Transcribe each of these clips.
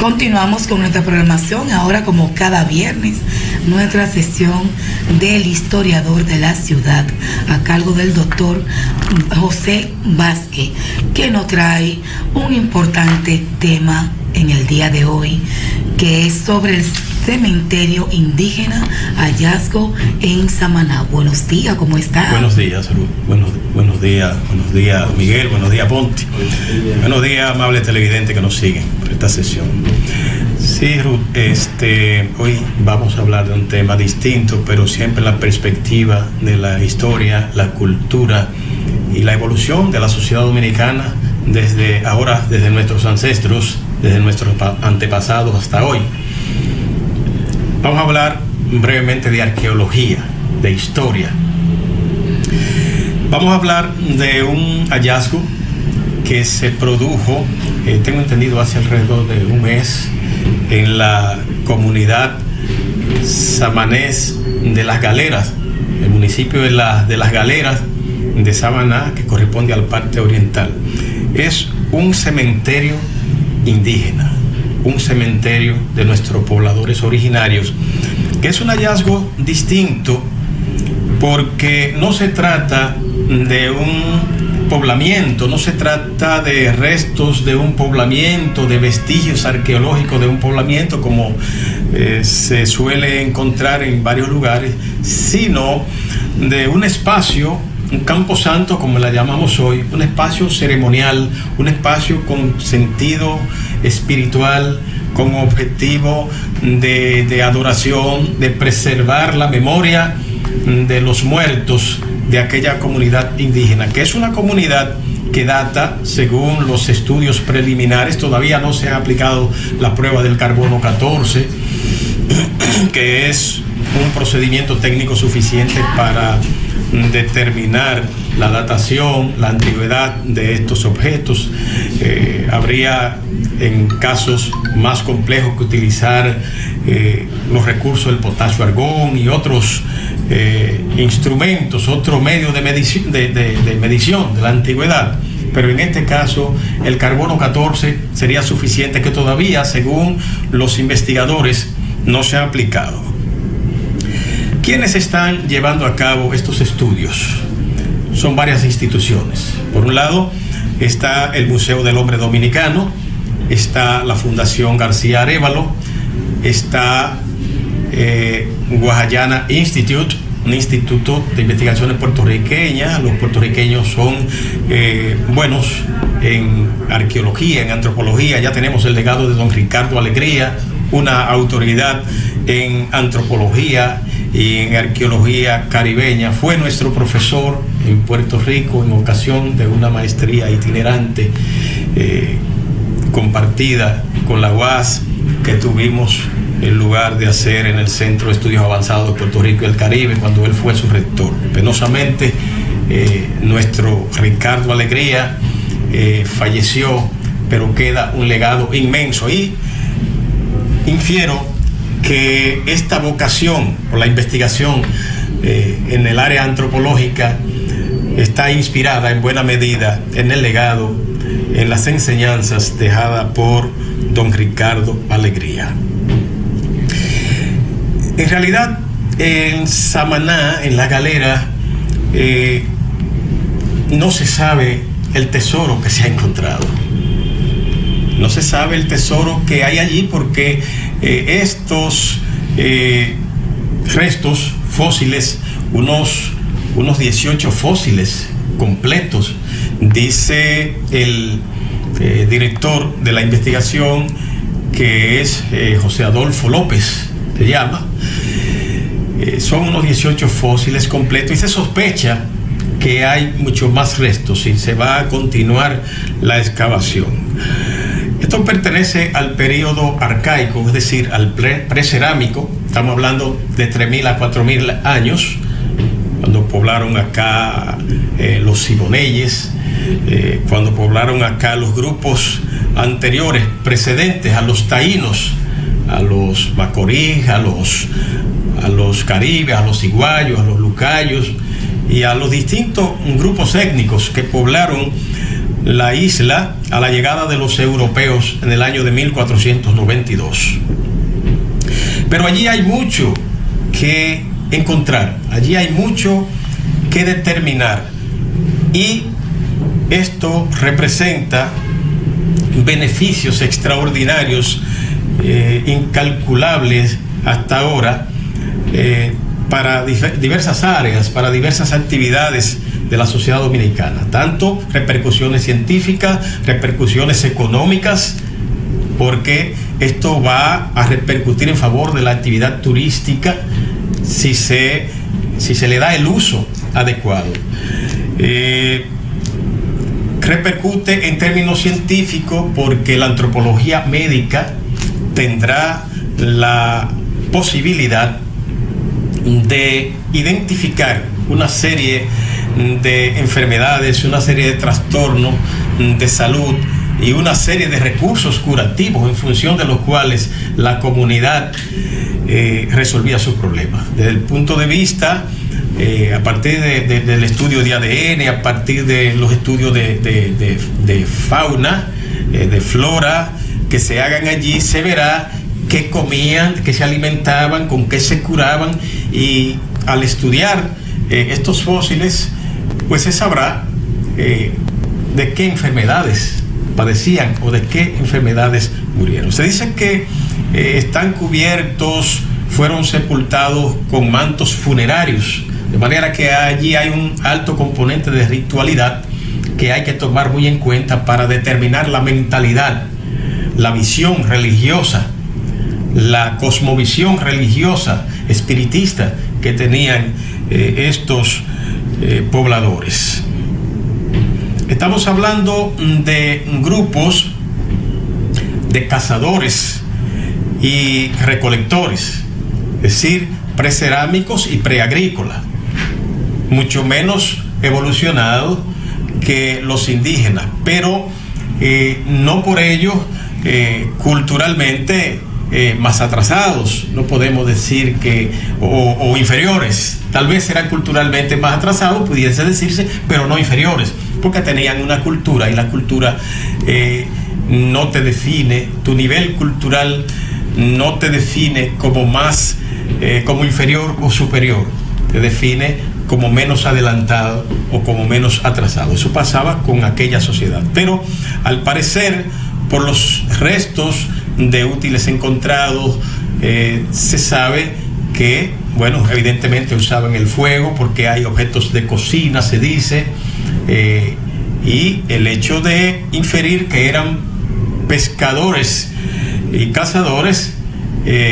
Continuamos con nuestra programación, ahora como cada viernes, nuestra sesión del historiador de la ciudad, a cargo del doctor José Vázquez, que nos trae un importante tema en el día de hoy, que es sobre el cementerio indígena hallazgo en Samaná. Buenos días, ¿cómo está? Buenos días, Ruth. Buenos días, Miguel. Buenos días, Ponti. Buenos días, amables televidentes que nos siguen por esta sesión. Sí, Ruth, hoy vamos a hablar de un tema distinto, pero siempre en la perspectiva de la historia, la cultura y la evolución de la sociedad dominicana desde nuestros ancestros, desde nuestros antepasados hasta hoy. Vamos a hablar brevemente de arqueología, de historia. Vamos a hablar de un hallazgo que se produjo, tengo entendido, hace alrededor de un mes, en la comunidad samanés de Las Galeras, el municipio de Las Galeras de Samaná, que corresponde al parte oriental. Es un cementerio indígena, un cementerio de nuestros pobladores originarios, que es un hallazgo distinto porque no se trata de un poblamiento, no se trata de restos de un poblamiento, de vestigios arqueológicos de un poblamiento como se suele encontrar en varios lugares, sino de un espacio, un camposanto como la llamamos hoy, un espacio ceremonial, un espacio con sentido espiritual, con objetivo de adoración, de preservar la memoria de los muertos de aquella comunidad indígena, que es una comunidad que data, según los estudios preliminares, todavía no se ha aplicado la prueba del carbono 14, que es un procedimiento técnico suficiente para determinar la datación, la antigüedad de estos objetos. Habría en casos más complejos que utilizar los recursos del potasio argón y otros instrumentos, otro medio de medición de la antigüedad. Pero en este caso el carbono 14 sería suficiente, que todavía, según los investigadores, no se ha aplicado. ¿Quiénes están llevando a cabo estos estudios? Son varias instituciones. Por un lado está el Museo del Hombre Dominicano, está la Fundación García Arévalo, está Guajayana Institute, un instituto de investigaciones puertorriqueñas. Los puertorriqueños son buenos en arqueología, en antropología. Ya tenemos el legado de don Ricardo Alegría, una autoridad en antropología y en arqueología caribeña. Fue nuestro profesor en Puerto Rico en ocasión de una maestría itinerante compartida con la UAS que tuvimos el lugar de hacer en el Centro de Estudios Avanzados de Puerto Rico y el Caribe, cuando él fue su rector. Penosamente, nuestro Ricardo Alegría falleció, pero queda un legado inmenso, y infiero que esta vocación por la investigación en el área antropológica está inspirada en buena medida en el legado, en las enseñanzas dejadas por don Ricardo Alegría. En realidad, en Samaná, en La Galera, no se sabe el tesoro que se ha encontrado. No se sabe el tesoro que hay allí, porque estos restos fósiles, unos 18 fósiles completos, dice el director de la investigación, que es José Adolfo López, se llama. Son unos 18 fósiles completos y se sospecha que hay muchos más restos y se va a continuar la excavación. Esto pertenece al periodo arcaico, es decir, al precerámico. Estamos hablando de 3.000 a 4.000 años, cuando poblaron acá los siboneyes, cuando poblaron acá los grupos anteriores, precedentes a los taínos, a los macorís, a los caribes, a los iguayos, a los lucayos y a los distintos grupos étnicos que poblaron la isla a la llegada de los europeos en el año de 1492. Pero allí hay mucho que encontrar, allí hay mucho que determinar, y esto representa beneficios extraordinarios, incalculables hasta ahora, para diversas áreas, para diversas actividades de la sociedad dominicana, tanto repercusiones científicas, repercusiones económicas, porque esto va a repercutir en favor de la actividad turística si se le da el uso adecuado. Repercute en términos científicos porque la antropología médica tendrá la posibilidad de identificar una serie de enfermedades, una serie de trastornos de salud y una serie de recursos curativos en función de los cuales la comunidad resolvía sus problemas. Desde el punto de vista, a partir del estudio de ADN, a partir de los estudios de fauna, de flora, que se hagan allí, se verá qué comían, qué se alimentaban, con qué se curaban, y al estudiar estos fósiles, pues se sabrá de qué enfermedades padecían o de qué enfermedades murieron. Se dice que están cubiertos, fueron sepultados con mantos funerarios, de manera que allí hay un alto componente de ritualidad que hay que tomar muy en cuenta para determinar la mentalidad, la visión religiosa, la cosmovisión religiosa, espiritista que tenían estos pobladores. Estamos hablando de grupos de cazadores y recolectores, es decir, precerámicos y preagrícolas, mucho menos evolucionados que los indígenas, pero no por ello culturalmente más atrasados, no podemos decir que, o inferiores. Tal vez eran culturalmente más atrasados, pudiese decirse, pero no inferiores, porque tenían una cultura, y la cultura no te define, tu nivel cultural no te define como más, como inferior o superior, te define como menos adelantado o como menos atrasado. Eso pasaba con aquella sociedad, pero al parecer, por los restos de útiles encontrados, se sabe que, bueno, evidentemente usaban el fuego porque hay objetos de cocina, se dice, y el hecho de inferir que eran pescadores y cazadores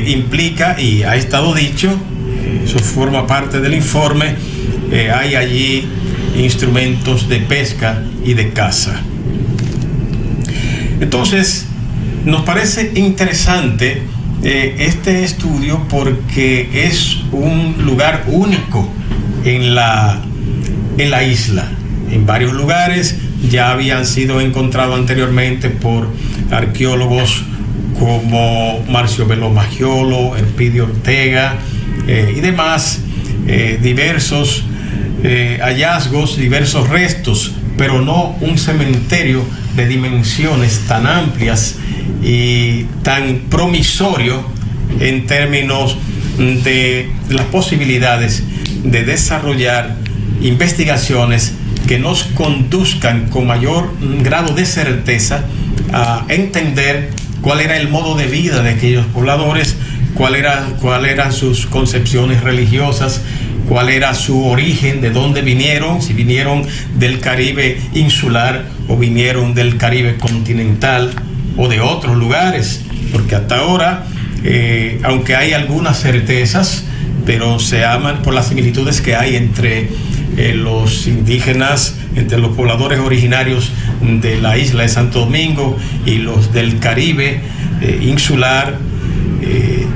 implica, y ha estado dicho, eso forma parte del informe, hay allí instrumentos de pesca y de caza. Entonces, nos parece interesante este estudio porque es un lugar único en la isla. En varios lugares ya habían sido encontrados anteriormente por arqueólogos como Marcio Velo Maggiolo, Elpidio Ortega y demás, diversos hallazgos, diversos restos, pero no un cementerio de dimensiones tan amplias y tan promisorio en términos de las posibilidades de desarrollar investigaciones que nos conduzcan con mayor grado de certeza a entender cuál era el modo de vida de aquellos pobladores, cuál eran sus concepciones religiosas, cuál era su origen, de dónde vinieron, si vinieron del Caribe insular o vinieron del Caribe continental o de otros lugares, porque hasta ahora, aunque hay algunas certezas, pero se aman por las similitudes que hay entre los indígenas, entre los pobladores originarios de la isla de Santo Domingo y los del Caribe insular.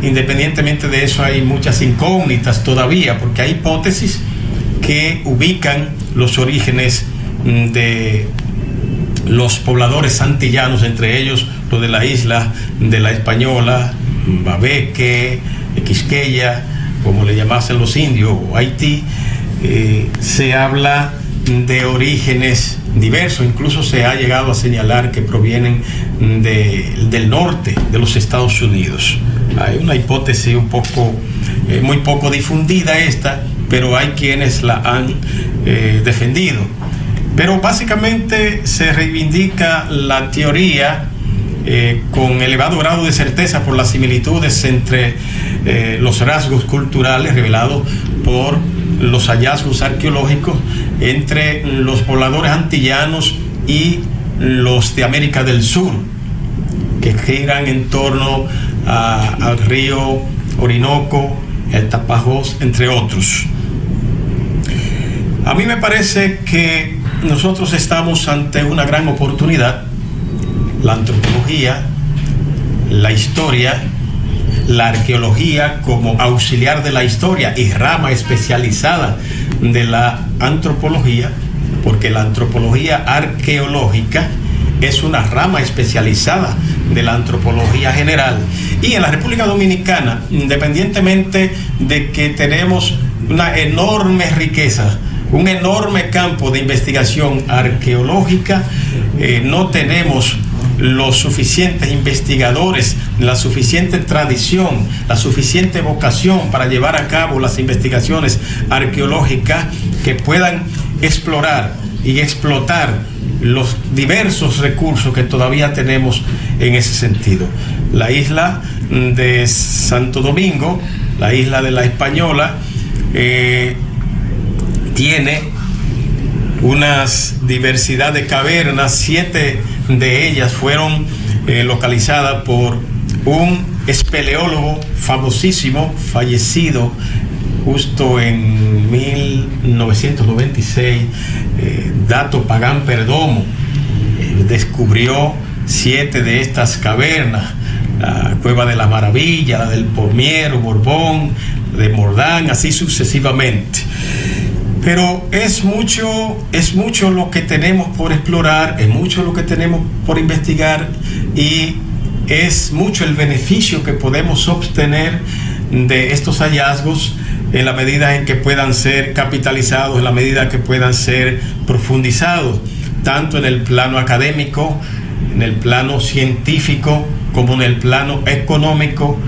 Independientemente de eso, hay muchas incógnitas todavía, porque hay hipótesis que ubican los orígenes de los pobladores antillanos, entre ellos los de la isla de la Española, Babeque, Quisqueya, como le llamasen los indios, o Haití. Se habla de orígenes diversos, incluso se ha llegado a señalar que provienen del norte de los Estados Unidos. Hay una hipótesis muy poco difundida esta, pero hay quienes la han defendido. Pero básicamente se reivindica la teoría con elevado grado de certeza por las similitudes entre los rasgos culturales revelados por los hallazgos arqueológicos entre los pobladores antillanos y los de América del Sur, que giran en torno al río Orinoco, el Tapajós, entre otros. A mí me parece que nosotros estamos ante una gran oportunidad. La antropología, la historia, la arqueología como auxiliar de la historia y rama especializada de la antropología, porque la antropología arqueológica es una rama especializada de la antropología general. Y en la República Dominicana, independientemente de que tenemos una enorme riqueza, un enorme campo de investigación arqueológica, no tenemos los suficientes investigadores, la suficiente tradición, la suficiente vocación para llevar a cabo las investigaciones arqueológicas que puedan explorar y explotar los diversos recursos que todavía tenemos en ese sentido. La isla de Santo Domingo, la isla de la Española, tiene una diversidad de cavernas. 7 de ellas fueron localizadas por un espeleólogo famosísimo, fallecido justo en 1996, Dato Pagán Perdomo. Descubrió 7 de estas cavernas: la Cueva de la Maravilla, la del Pomiero, Borbón, de Mordán, así sucesivamente. Pero es mucho lo que tenemos por explorar, es mucho lo que tenemos por investigar, y es mucho el beneficio que podemos obtener de estos hallazgos en la medida en que puedan ser capitalizados, en la medida que puedan ser profundizados, tanto en el plano académico, en el plano científico, como en el plano económico,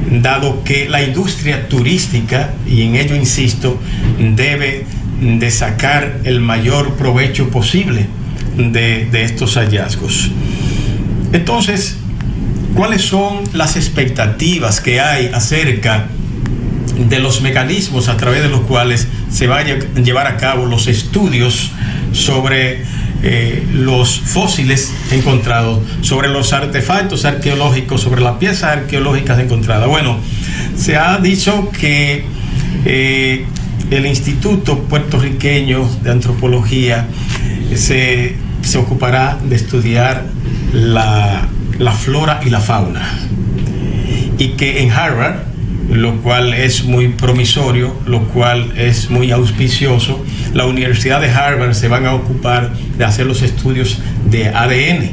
dado que la industria turística, y en ello insisto, debe de sacar el mayor provecho posible de estos hallazgos. Entonces, ¿cuáles son las expectativas que hay acerca de los mecanismos a través de los cuales se vayan a llevar a cabo los estudios sobre los fósiles encontrados, sobre los artefactos arqueológicos, sobre las piezas arqueológicas encontradas? Bueno, se ha dicho que el Instituto Puertorriqueño de Antropología se ocupará de estudiar la flora y la fauna, y que en Harvard, lo cual es muy promisorio, lo cual es muy auspicioso, la Universidad de Harvard se van a ocupar de hacer los estudios de ADN.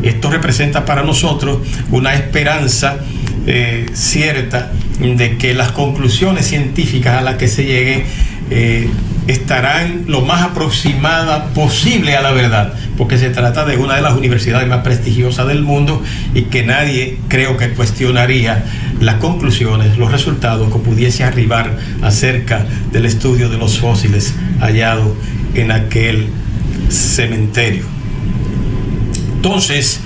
Esto representa para nosotros una esperanza cierta de que las conclusiones científicas a las que se llegue estarán lo más aproximada posible a la verdad, porque se trata de una de las universidades más prestigiosas del mundo, y que nadie, creo que, cuestionaría las conclusiones, los resultados que pudiese arribar acerca del estudio de los fósiles hallados en aquel cementerio. Entonces,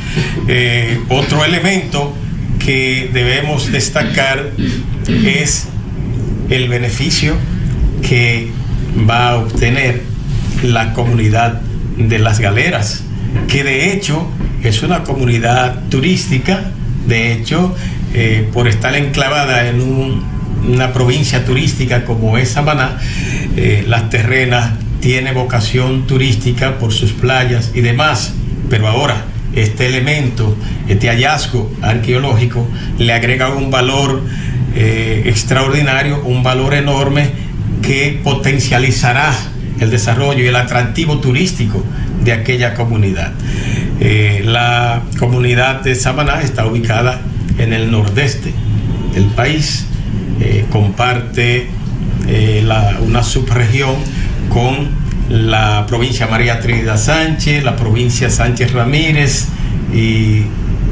otro elemento que debemos destacar es el beneficio que va a obtener la comunidad de Las Galeras, que de hecho es una comunidad turística. De hecho, por estar enclavada en una provincia turística como es Samaná, Las Terrenas tiene vocación turística por sus playas y demás. Pero ahora este elemento, este hallazgo arqueológico, le agrega un valor extraordinario, un valor enorme, que potencializará el desarrollo y el atractivo turístico de aquella comunidad. La comunidad de Samaná está ubicada en el nordeste del país, comparte una subregión con la provincia María Trinidad Sánchez, la provincia Sánchez Ramírez y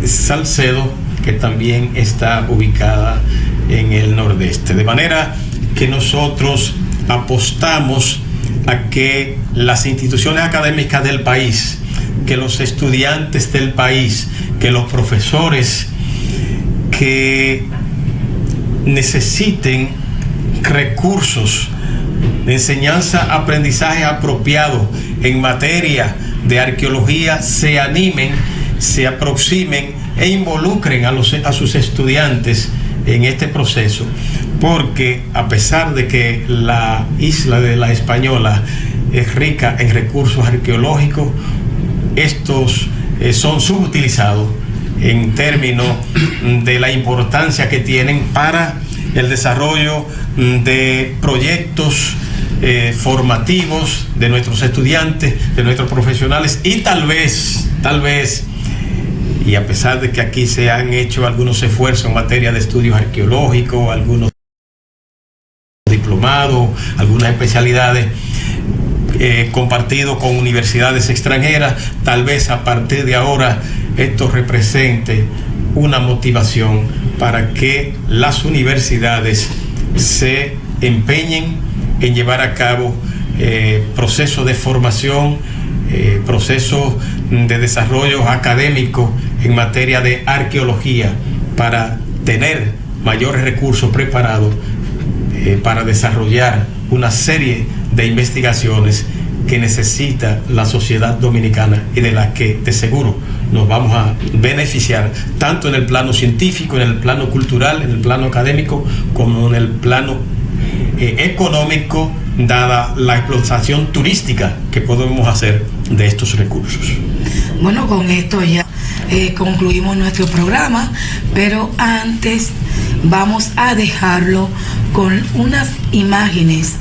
Salcedo, que también está ubicada en el nordeste. De manera que nosotros apostamos a que las instituciones académicas del país, que los estudiantes del país, que los profesores que necesiten recursos de enseñanza, aprendizaje apropiado en materia de arqueología, se animen, se aproximen e involucren a sus estudiantes en este proceso, porque a pesar de que la isla de La Española es rica en recursos arqueológicos, estos son subutilizados en términos de la importancia que tienen para el desarrollo de proyectos formativos de nuestros estudiantes, de nuestros profesionales, y tal vez, y a pesar de que aquí se han hecho algunos esfuerzos en materia de estudios arqueológicos, algunos diplomados, algunas especialidades compartidos con universidades extranjeras, tal vez a partir de ahora esto represente una motivación para que las universidades se empeñen en llevar a cabo procesos de formación, procesos de desarrollo académico en materia de arqueología, para tener mayores recursos preparados para desarrollar una serie de investigaciones que necesita la sociedad dominicana y de las que de seguro nos vamos a beneficiar tanto en el plano científico, en el plano cultural, en el plano académico, como en el plano económico, dada la explotación turística que podemos hacer de estos recursos. Bueno, con esto ya concluimos nuestro programa, pero antes vamos a dejarlo con unas imágenes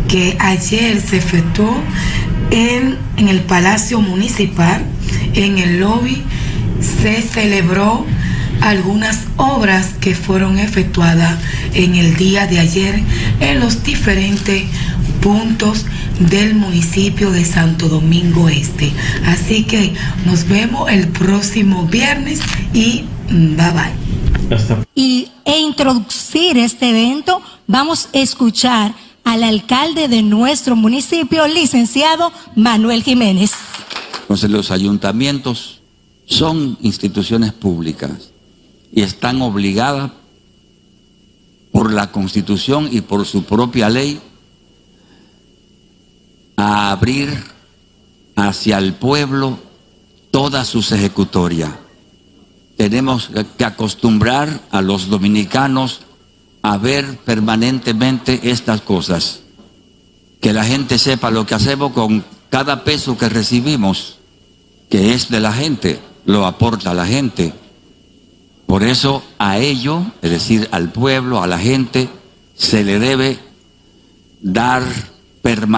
que ayer se efectuó en el Palacio Municipal. En el lobby se celebró algunas obras que fueron efectuadas en el día de ayer en los diferentes puntos del municipio de Santo Domingo Este. Así que nos vemos el próximo viernes y bye bye. E introducir este evento, vamos a escuchar al alcalde de nuestro municipio, licenciado Manuel Jiménez. Entonces, los ayuntamientos son instituciones públicas y están obligadas por la Constitución y por su propia ley a abrir hacia el pueblo todas sus ejecutorias. Tenemos que acostumbrar a los dominicanos a ver permanentemente estas cosas, que la gente sepa lo que hacemos con cada peso que recibimos, que es de la gente, lo aporta la gente. Por eso a ello, es decir, al pueblo, a la gente, se le debe dar permanencia